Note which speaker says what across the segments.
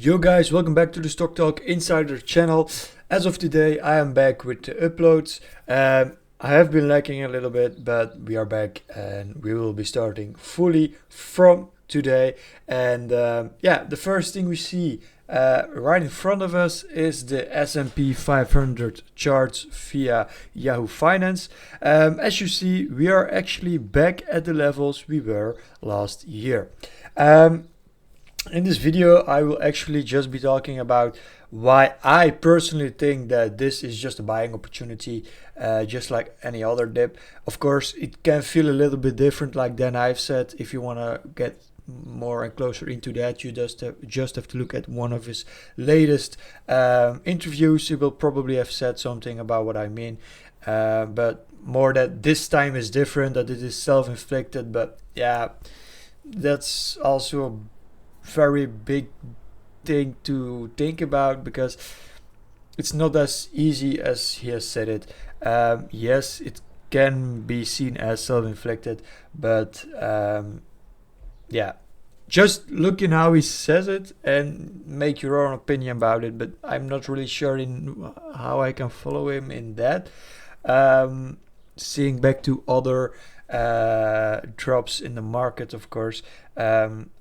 Speaker 1: Yo guys, welcome back to the Stock Talk Insider channel. As of today, I am back with the uploads. I have been lacking a little bit, but we are back and we will be starting fully from today. And the first thing we see right in front of us is the S&P 500 charts via Yahoo Finance. As you see, we are actually back at the levels we were last year. In this video, I will actually just be talking about why I personally think that this is just a buying opportunity, just like any other dip. Of course, it can feel a little bit different, like Dan I've said. If you want to get more and closer into that, you just have to look at one of his latest interviews. He will probably have said something about what I mean, but more that this time is different, that it is self-inflicted. But yeah, that's also a very big thing to think about, because it's not as easy as he has said it. Yes, it can be seen as self-inflicted, but just look in how he says it and make your own opinion about it. But I'm not really sure in how I can follow him in that. Seeing back to other drops in the market, of course,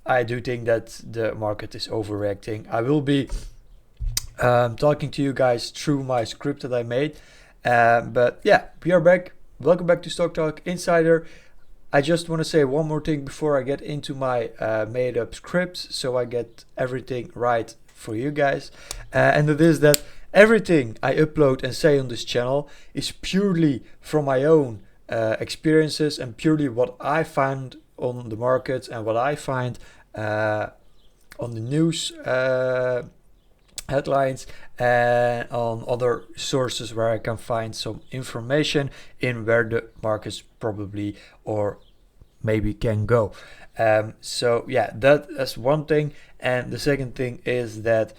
Speaker 1: I do think that the market is overreacting. I will be talking to you guys through my script that I made, but yeah, we are back. Welcome back to Stock Talk Insider. I just want to say one more thing before I get into my made up scripts, so I get everything right for you guys, and it is that everything I upload and say on this channel is purely from my own experiences and purely what I found on the market and what I find on the news headlines and on other sources where I can find some information in where the markets probably or maybe can go. So yeah, that is one thing. And the second thing is that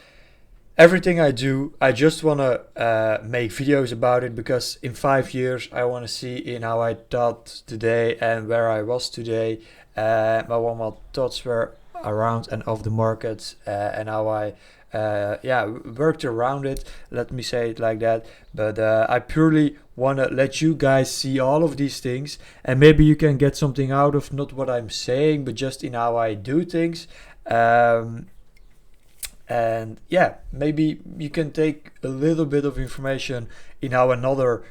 Speaker 1: everything I do, I just want to make videos about it, because in 5 years I want to see in how I thought today and where I was today, what my thoughts were around and of the markets, and how I worked around it, let me say it like that. But I purely want to let you guys see all of these things, and maybe you can get something out of not what I'm saying, but just in how I do things. And yeah, maybe you can take a little bit of information in how another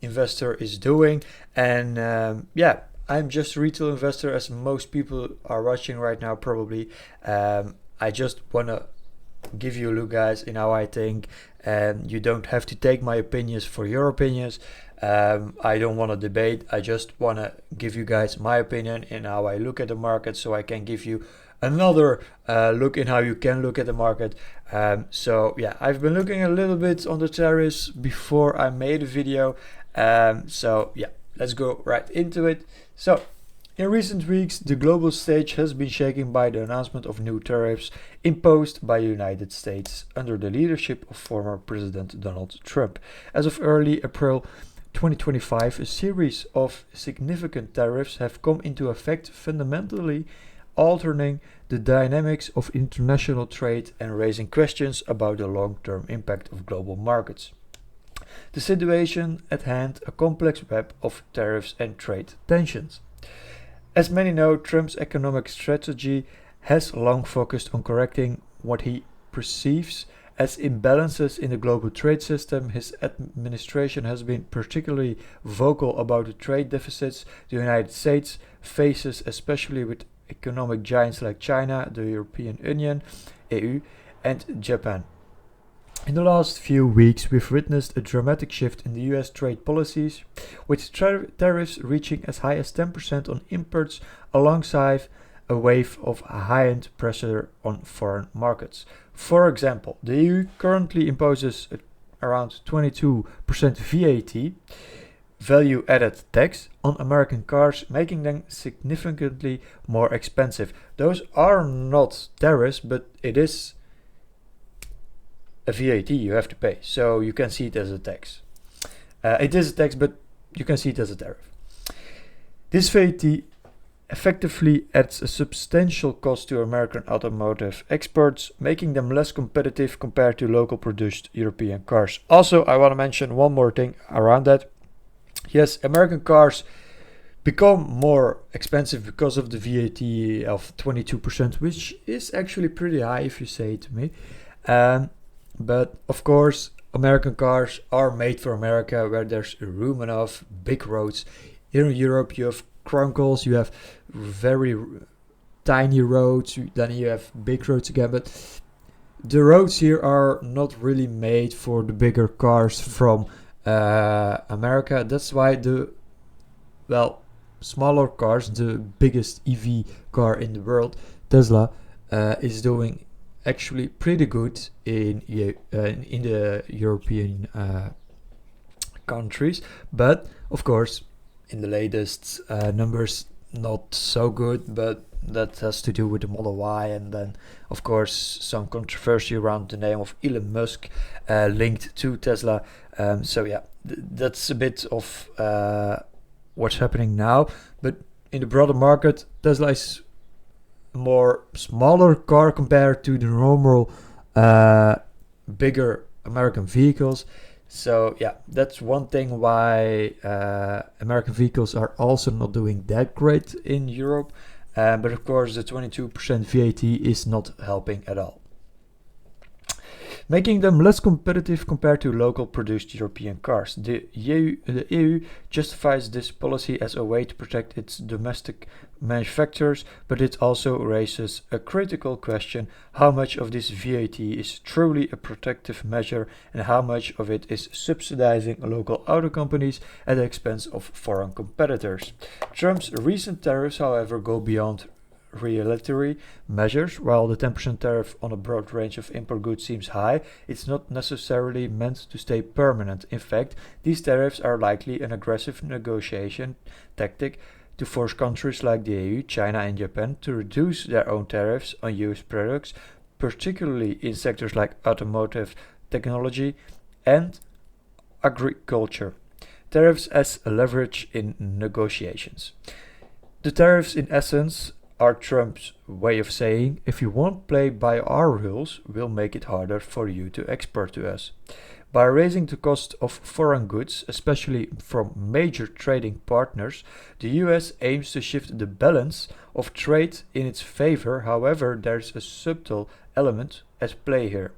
Speaker 1: investor is doing. And I'm just a retail investor, as most people are watching right now probably. I just want to give you a look, guys, in how I think, and you don't have to take my opinions for your opinions. I don't want to debate. I just want to give you guys my opinion in how I look at the market, so I can give you another look in how you can look at the market. So yeah, I've been looking a little bit on the tariffs before I made a video. So yeah, let's go right into it. So in recent weeks, the global stage has been shaken by the announcement of new tariffs imposed by the United States under the leadership of former President Donald Trump. As of early April 2025, a series of significant tariffs have come into effect, fundamentally altering the dynamics of international trade and raising questions about the long-term impact of global markets. The situation at hand, a complex web of tariffs and trade tensions. As many know, Trump's economic strategy has long focused on correcting what he perceives as imbalances in the global trade system. His administration has been particularly vocal about the trade deficits the United States faces, especially with economic giants like China, the European Union, EU, and Japan. In the last few weeks, we've witnessed a dramatic shift in the US trade policies, with tariffs reaching as high as 10% on imports, alongside a wave of high-end pressure on foreign markets. For example, the EU currently imposes around 22% VAT, value-added tax, on American cars, making them significantly more expensive. Those are not tariffs, but it is a VAT you have to pay, so you can see it as a tax. It is a tax, but you can see it as a tariff. This VAT effectively adds a substantial cost to American automotive exports, making them less competitive compared to local produced European cars. Also, I want to mention one more thing around that. Yes, American cars become more expensive because of the VAT of 22%, which is actually pretty high if you say it to me. But of course, American cars are made for America, where there's room enough, big roads. Here in Europe, you have crunkles, you have very tiny roads, then you have big roads again. But the roads here are not really made for the bigger cars from America. That's why smaller cars, the biggest EV car in the world, Tesla, is doing actually pretty good in the European countries. But of course, in the latest numbers, not so good. But that has to do with the Model Y, and then of course some controversy around the name of Elon Musk linked to Tesla. So yeah, that's a bit of what's happening now. But in the broader market, Tesla is a more smaller car compared to the normal bigger American vehicles. So yeah, that's one thing why American vehicles are also not doing that great in Europe. But of course, the 22% VAT is not helping at all, making them less competitive compared to local produced European cars. The EU justifies this policy as a way to protect its domestic manufacturers, but it also raises a critical question: how much of this VAT is truly a protective measure, and how much of it is subsidizing local auto companies at the expense of foreign competitors? Trump's recent tariffs, however, go beyond retaliatory measures. While the 10% tariff on a broad range of import goods seems high, it's not necessarily meant to stay permanent. In fact, these tariffs are likely an aggressive negotiation tactic to force countries like the EU, China and Japan to reduce their own tariffs on US products, particularly in sectors like automotive, technology and agriculture. Tariffs as a leverage in negotiations. The tariffs, in essence, are Trump's way of saying, if you won't play by our rules, we'll make it harder for you to export to us. By raising the cost of foreign goods, especially from major trading partners, the US aims to shift the balance of trade in its favor. However, there's a subtle element at play here.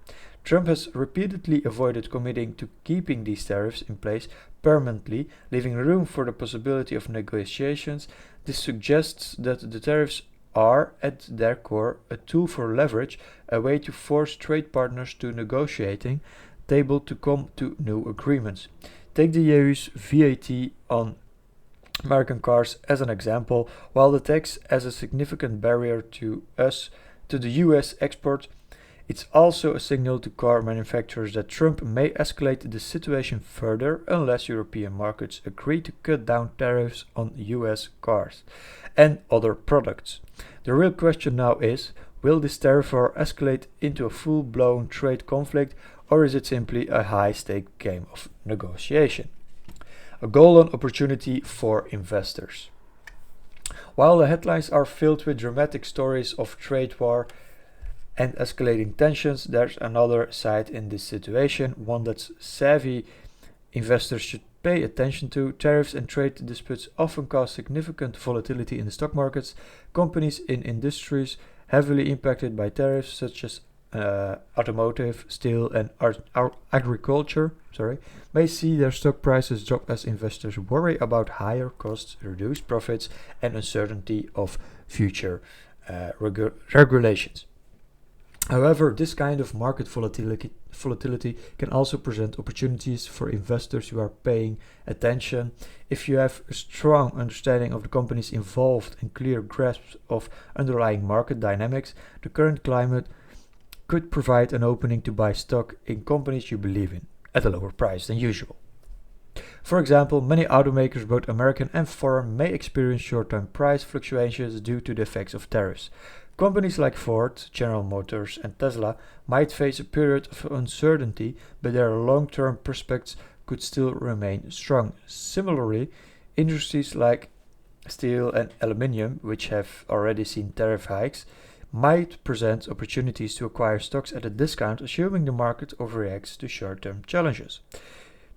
Speaker 1: Trump has repeatedly avoided committing to keeping these tariffs in place permanently, leaving room for the possibility of negotiations. This suggests that the tariffs are, at their core, a tool for leverage, a way to force trade partners to negotiating table to come to new agreements. Take the EU's VAT on American cars as an example. While the tax as a significant barrier to the US export, it's also a signal to car manufacturers that Trump may escalate the situation further unless European markets agree to cut down tariffs on US cars and other products. The real question now is, will this tariff war escalate into a full-blown trade conflict, or is it simply a high-stake game of negotiation? A golden opportunity for investors. While the headlines are filled with dramatic stories of trade war and escalating tensions, there's another side in this situation, one that savvy investors should pay attention to. Tariffs and trade disputes often cause significant volatility in the stock markets. Companies in industries heavily impacted by tariffs, such as automotive, steel, and agriculture, may see their stock prices drop as investors worry about higher costs, reduced profits, and uncertainty of future regulations. However, this kind of market volatility can also present opportunities for investors who are paying attention. If you have a strong understanding of the companies involved and clear grasp of underlying market dynamics, the current climate could provide an opening to buy stock in companies you believe in at a lower price than usual. For example, many automakers, both American and foreign, may experience short-term price fluctuations due to the effects of tariffs. Companies like Ford, General Motors, and Tesla might face a period of uncertainty, but their long-term prospects could still remain strong. Similarly, industries like steel and aluminium, which have already seen tariff hikes, might present opportunities to acquire stocks at a discount, assuming the market overreacts to short-term challenges.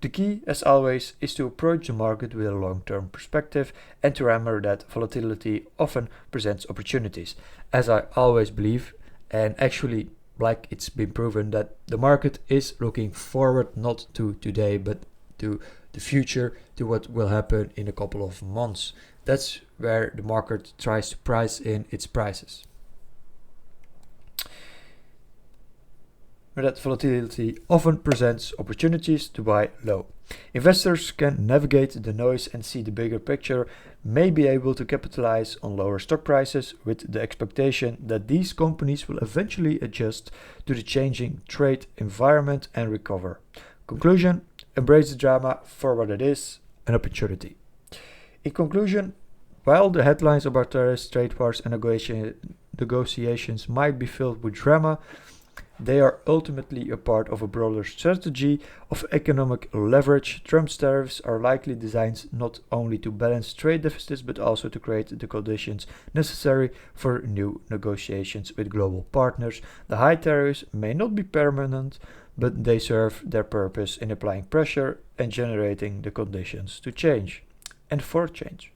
Speaker 1: The key, as always, is to approach the market with a long-term perspective and to remember that volatility often presents opportunities. As I always believe, and actually, like it's been proven, that the market is looking forward not to today, but to the future, to what will happen in a couple of months. That's where the market tries to price in its prices. That volatility often presents opportunities to buy low. Investors can navigate the noise and see the bigger picture, may be able to capitalize on lower stock prices with the expectation that these companies will eventually adjust to the changing trade environment and recover. Conclusion: embrace the drama for what it is, an opportunity. In conclusion, while the headlines about tariffs, trade wars, and negotiations might be filled with drama, they are ultimately a part of a broader strategy of economic leverage. Trump's tariffs are likely designed not only to balance trade deficits but also to create the conditions necessary for new negotiations with global partners. The high tariffs may not be permanent, but they serve their purpose in applying pressure and generating the conditions to change and for change.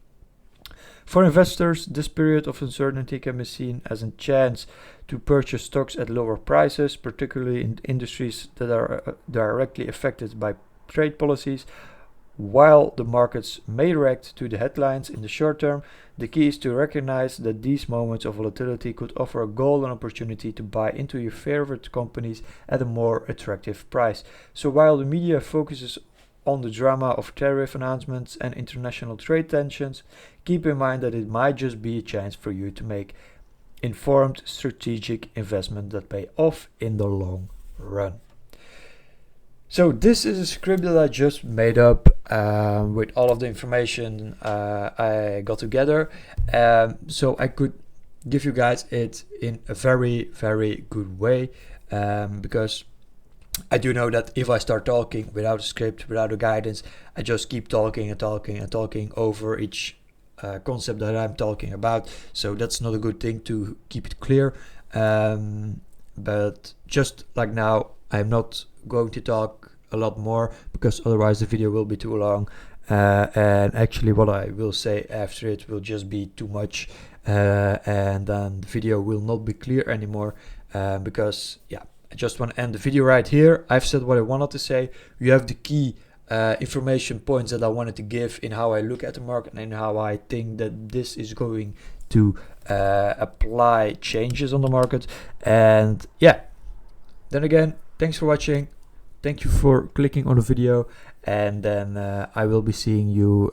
Speaker 1: For investors, this period of uncertainty can be seen as a chance to purchase stocks at lower prices, particularly in industries that are directly affected by trade policies. While the markets may react to the headlines in the short term, the key is to recognize that these moments of volatility could offer a golden opportunity to buy into your favorite companies at a more attractive price. So while the media focuses on the drama of tariff announcements and international trade tensions, keep in mind that it might just be a chance for you to make informed strategic investment that pay off in the long run. So this is a script that I just made up with all of the information I got together, so I could give you guys it in a very, very good way, because I do know that if I start talking without a script, without a guidance, I just keep talking and talking and talking over each concept that I'm talking about. So that's not a good thing, to keep it clear. But just like now, I'm not going to talk a lot more because otherwise the video will be too long. And actually what I will say after it will just be too much. And then the video will not be clear anymore, because I just want to end the video right here. I've said what I wanted to say. You have the key information points that I wanted to give in how I look at the market and how I think that this is going to apply changes on the market. And then again, thanks for watching. Thank you for clicking on the video. And then I will be seeing you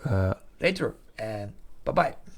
Speaker 1: later. And bye-bye.